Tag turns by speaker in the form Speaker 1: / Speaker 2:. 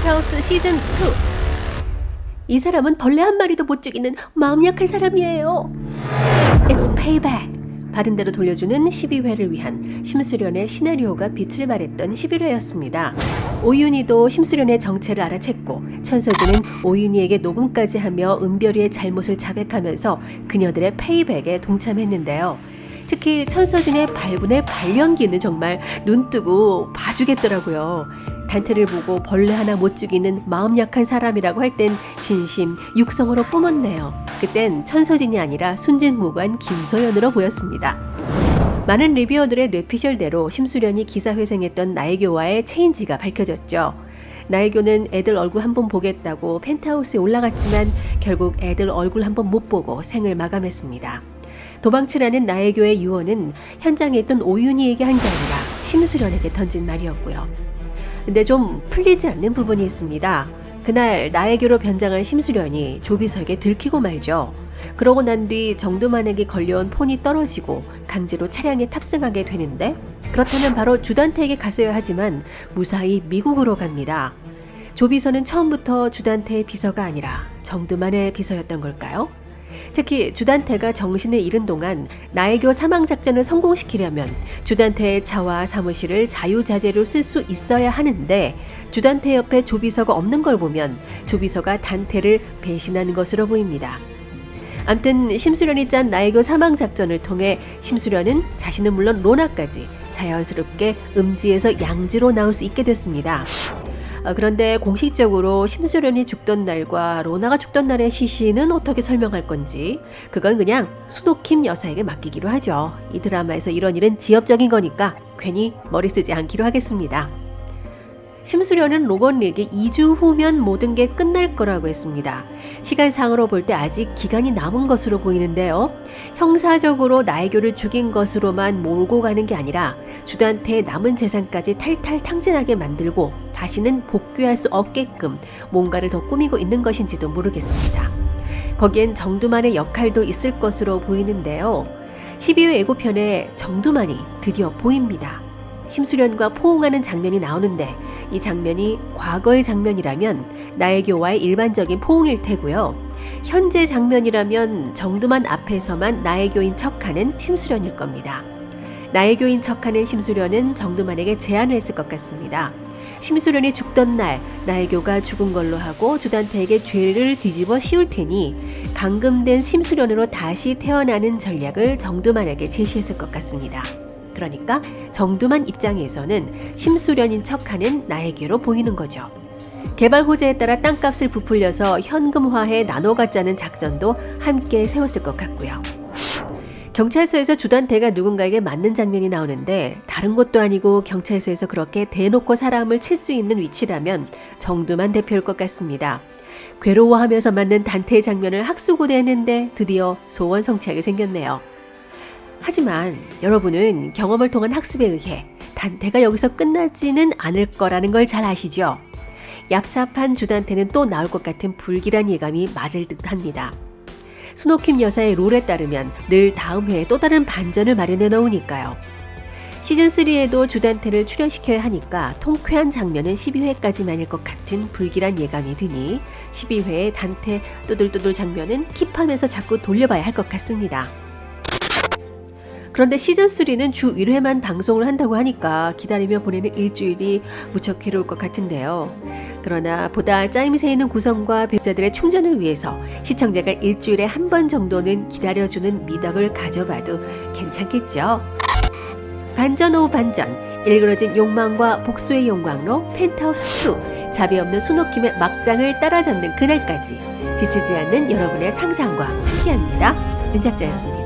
Speaker 1: 펜트하우스 시즌 2. 이 사람은 벌레 한 마리도 못 죽이는 마음 약한 사람이에요. It's payback. 받은 대로 돌려주는 12회를 위한 심수련의 시나리오가 빛을 발했던 11회였습니다. 오윤희도 심수련의 정체를 알아챘고 천서진은 오윤희에게 녹음까지 하며 은별이의 잘못을 자백하면서 그녀들의 페이백에 동참했는데요. 특히 천서진의 발군의 발연기는 정말 눈뜨고 봐주겠더라고요. 단테를 보고 벌레 하나 못 죽이는 마음 약한 사람이라고 할 땐 진심 육성으로 뿜었네요. 그땐 천서진이 아니라 순진무관 김소연으로 보였습니다. 많은 리뷰어들의 뇌피셜대로 심수련이 기사회생했던 나혜교와의 체인지가 밝혀졌죠. 나혜교는 애들 얼굴 한번 보겠다고 펜트하우스에 올라갔지만 결국 애들 얼굴 한번 못 보고 생을 마감했습니다. 도망치라는 나혜교의 유언은 현장에 있던 오윤희에게 한 게 아니라 심수련에게 던진 말이었고요. 근데 좀 풀리지 않는 부분이 있습니다. 그날 나혜교로 변장한 심수련이 조비서에게 들키고 말죠. 그러고 난 뒤 정두만에게 걸려온 폰이 떨어지고 강제로 차량에 탑승하게 되는데, 그렇다면 바로 주단태에게 갔어야 하지만 무사히 미국으로 갑니다. 조비서는 처음부터 주단태의 비서가 아니라 정두만의 비서였던 걸까요? 특히 주단태가 정신을 잃은 동안 나혜교 사망작전을 성공시키려면 주단태의 차와 사무실을 자유자재로 쓸 수 있어야 하는데, 주단태 옆에 조비서가 없는 걸 보면 조비서가 단태를 배신하는 것으로 보입니다. 암튼 심수련이 짠 나혜교 사망작전을 통해 심수련은 자신은 물론 로나까지 자연스럽게 음지에서 양지로 나올 수 있게 됐습니다. 그런데 공식적으로 심수련이 죽던 날과 로나가 죽던 날의 시신은 어떻게 설명할 건지 그건 그냥 수도킴 여사에게 맡기기로 하죠. 이 드라마에서 이런 일은 지엽적인 거니까 괜히 머리 쓰지 않기로 하겠습니다. 심수련은 로건리에게 2주 후면 모든 게 끝날 거라고 했습니다. 시간상으로 볼 때 아직 기간이 남은 것으로 보이는데요. 형사적으로 나혜교를 죽인 것으로만 몰고 가는 게 아니라 주단태의 남은 재산까지 탈탈 탕진하게 만들고 다시는 복귀할 수 없게끔 뭔가를 더 꾸미고 있는 것인지도 모르겠습니다. 거기엔 정두만의 역할도 있을 것으로 보이는데요. 12회 예고편에 정두만이 드디어 보입니다. 심수련과 포옹하는 장면이 나오는데 이 장면이 과거의 장면이라면 나혜교와의 일반적인 포옹일 테고요. 현재 장면이라면 정두만 앞에서만 나혜교인 척하는 심수련일 겁니다. 나혜교인 척하는 심수련은 정두만에게 제안을 했을 것 같습니다. 심수련이 죽던 날 나혜교가 죽은 걸로 하고 주단태에게 죄를 뒤집어 씌울 테니 감금된 심수련으로 다시 태어나는 전략을 정두만에게 제시했을 것 같습니다. 그러니까 정두만 입장에서는 심수련인 척하는 나혜교로 보이는 거죠. 개발 호재에 따라 땅값을 부풀려서 현금화해 나눠 갖자는 작전도 함께 세웠을 것 같고요. 경찰서에서 주단태가 누군가에게 맞는 장면이 나오는데 다른 것도 아니고 경찰서에서 그렇게 대놓고 사람을 칠 수 있는 위치라면 정두만 대표일 것 같습니다. 괴로워하면서 맞는 단태의 장면을 학수고대했는데 드디어 소원 성취하게 생겼네요. 하지만 여러분은 경험을 통한 학습에 의해 단태가 여기서 끝나지는 않을 거라는 걸 잘 아시죠? 얍삽한 주단태는 또 나올 것 같은 불길한 예감이 맞을 듯합니다. 수노킴 여사의 룰에 따르면 늘 다음 회에 또 다른 반전을 마련해 놓으니까요. 시즌3에도 주단태를 출연시켜야 하니까 통쾌한 장면은 12회까지만일 것 같은 불길한 예감이 드니 12회의 단태 또들또들 장면은 킵하면서 자꾸 돌려봐야 할 것 같습니다. 그런데 시즌3는 주 1회만 방송을 한다고 하니까 기다리며 보내는 일주일이 무척 괴로울 것 같은데요. 그러나 보다 짜임새 있는 구성과 배우자들의 충전을 위해서 시청자가 일주일에 한 번 정도는 기다려주는 미덕을 가져봐도 괜찮겠죠. 반전 후 반전, 일그러진 욕망과 복수의 영광로 펜트하우스 2, 자비 없는 수노킴의 막장을 따라잡는 그날까지 지치지 않는 여러분의 상상과 함께합니다. 윤 작자였습니다.